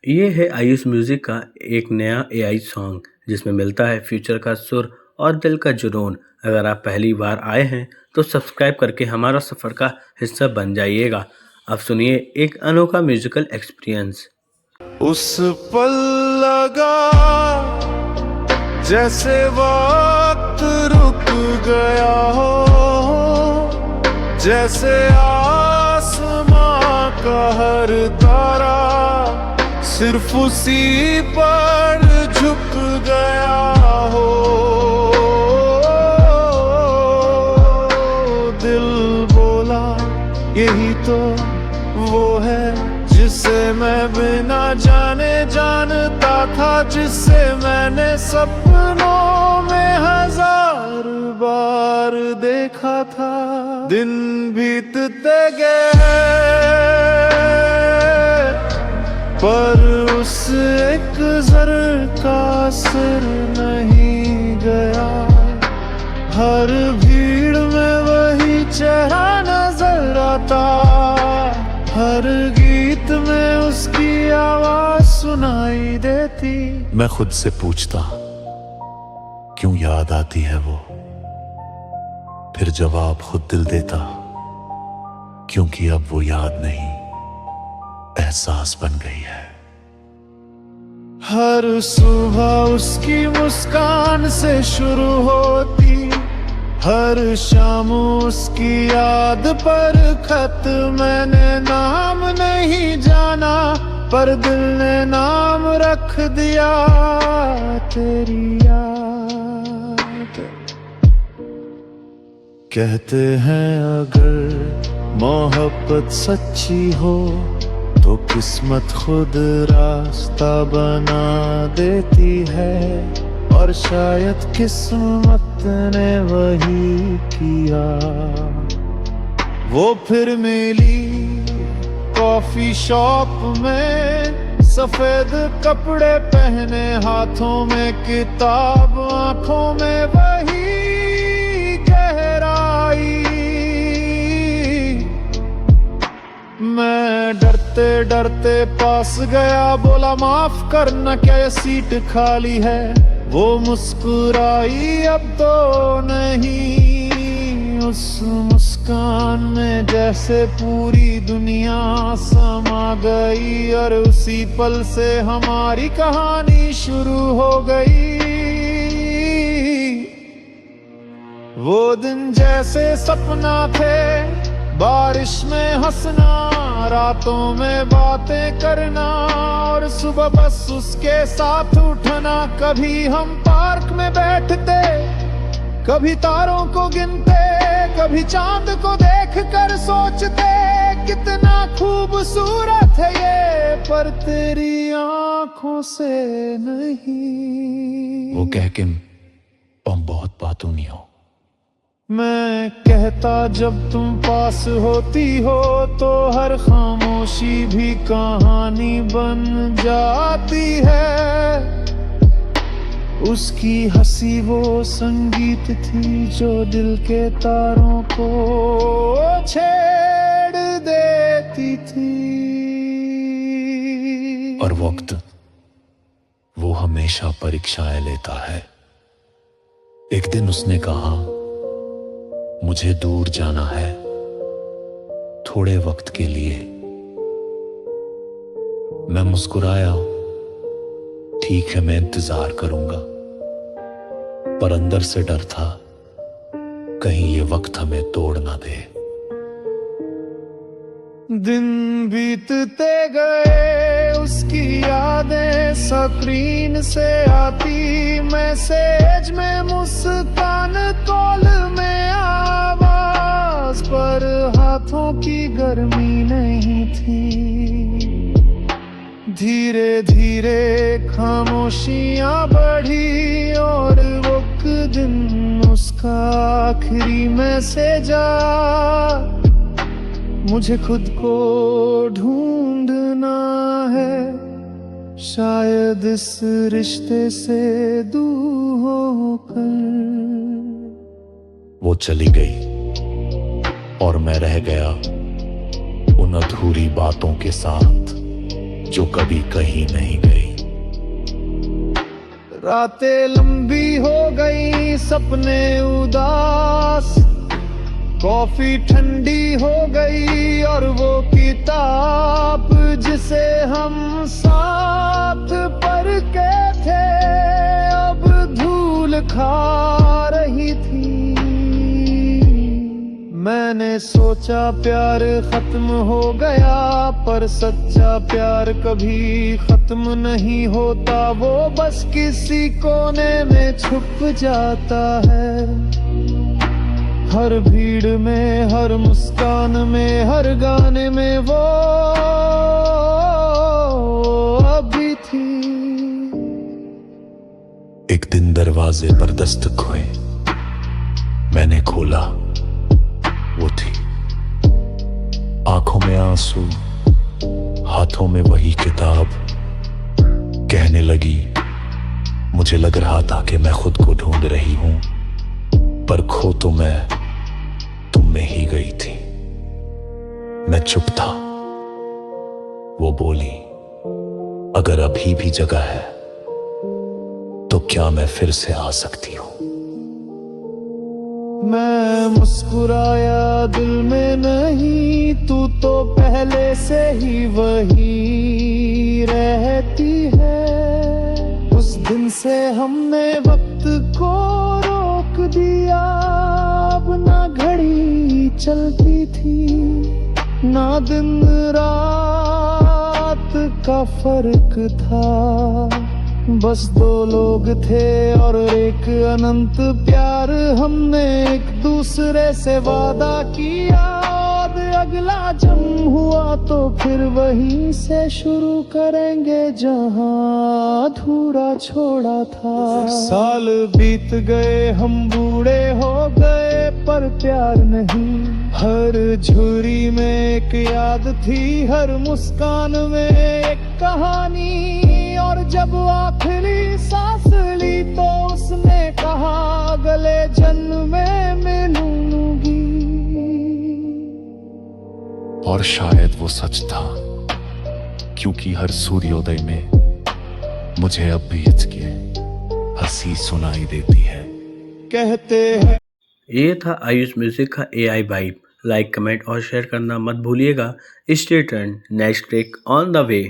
ये है आयुष म्यूजिक का एक नया एआई सॉन्ग जिसमें मिलता है फ्यूचर का सुर और दिल का जुनून। अगर आप पहली बार आए हैं तो सब्सक्राइब करके हमारा सफ़र का हिस्सा बन जाइएगा। अब सुनिए एक अनोखा म्यूजिकल एक्सपीरियंस। उस पल लगा जैसे वक्त रुक गया हो, जैसे आसमां का हर तारा सिर्फ उसी पर झुक गया हो। दिल बोला यही तो वो है जिसे मैं बिना जाने जानता था, जिसे मैंने सपनों में 1000 बार देखा था। दिन बीतते गए पर उस एक ज़र्र का असर नहीं गया। हर भीड़ में वही चेहरा नजर आता, हर गीत में उसकी आवाज सुनाई देती। मैं खुद से पूछता क्यों याद आती है वो, फिर जवाब खुद दिल देता क्योंकि अब वो याद नहीं एहसास बन गई है। हर सुबह उसकी मुस्कान से शुरू होती, हर शाम उसकी याद पर खत। मैंने नाम नहीं जाना पर दिल ने नाम रख दिया, तेरी याद। कहते हैं अगर मोहब्बत सच्ची हो तो किस्मत खुद रास्ता बना देती है, और शायद किस्मत ने वही किया। वो फिर मिली कॉफी शॉप में, सफेद कपड़े पहने, हाथों में किताब, आंखों में वही गहराई। मैं डरते डरते पास गया, बोला माफ करना क्या ये सीट खाली है। वो मुस्कुराई अब तो नहीं, उस मुस्कान में जैसे पूरी दुनिया समा गई, और उसी पल से हमारी कहानी शुरू हो गई। वो दिन जैसे सपना थे, बारिश में हंसना, रातों में बातें करना, और सुबह बस उसके साथ उठना। कभी हम पार्क में बैठते, कभी तारों को गिनते, कभी चांद को देखकर सोचते कितना खूबसूरत है ये, पर तेरी आंखों से नहीं। वो कह के तुम बहुत बातूनी हो। मैं कहता जब तुम पास होती हो तो हर खामोशी भी कहानी बन जाती है। उसकी हंसी वो संगीत थी जो दिल के तारों को छेड़ देती थी। और वक्त वो हमेशा परीक्षाएं लेता है। एक दिन उसने कहा मुझे दूर जाना है थोड़े वक्त के लिए। मैं मुस्कुराया, ठीक है मैं इंतजार करूंगा, पर अंदर से डर था कहीं ये वक्त हमें तोड़ ना दे। दिन बीतते गए, उसकी यादें स्क्रीन से आती, मैसेज में मुस्कान, कॉल में आवाज, पर हाथों की गर्मी नहीं थी। धीरे धीरे खामोशियां बढ़ी, और वो दिन उसका आखिरी मैसेज आ, मुझे खुद को ढूंढना है, शायद इस रिश्ते से दूर होकर। वो चली गई और मैं रह गया उन अधूरी बातों के साथ। जो कभी कहीं नहीं गई। रातें लंबी हो गई, सपने उदास, कॉफी ठंडी हो गई और वो किताब जिसे हम साथ पढ़ के थे अब धूल खा रही थी। मैंने सोचा प्यार खत्म हो गया, पर सच्चा प्यार कभी खत्म नहीं होता, वो बस किसी कोने में छुप जाता है। हर भीड़ में, हर मुस्कान में, हर गाने में वो अभी थी। एक दिन दरवाजे पर दस्तक हुए, मैंने खोला, वो थी। आंखों में आंसू, हाथों में वही किताब। कहने लगी, मुझे लग रहा था कि मैं खुद को ढूंढ रही हूं, पर खो तो मैं तुम में ही गई थी। मैं चुप था। वो बोली, अगर अभी भी जगह है तो क्या मैं फिर से आ सकती हूं? मैं मुस्कुराया, दिल में नहीं, तू तो पहले से ही वही रहती है। उस दिन से हमने वक्त को रोक दिया, अब ना घड़ी चलती थी, ना दिन रात का फर्क था। बस दो लोग थे और एक अनंत प्यार। हमने एक दूसरे से वादा किया, और अगला जन्म हुआ तो फिर वहीं से शुरू करेंगे जहां अधूरा छोड़ा था। साल बीत गए, हम बूढ़े हो गए, पर प्यार नहीं। हर झुर्री में एक याद थी, हर मुस्कान में एक कहानी। और जब आखिरी सांस ली तो उसने कहा, अगले जन्म में मिलूंगी। और शायद वो सच था, क्योंकि हर सूर्योदय में मुझे अब भी इसकी हंसी सुनाई देती है। कहते हैं ये था आयुष म्यूजिक का AI वाइब। लाइक, कमेंट और शेयर करना मत भूलिएगा। Stay tuned, next track on the way.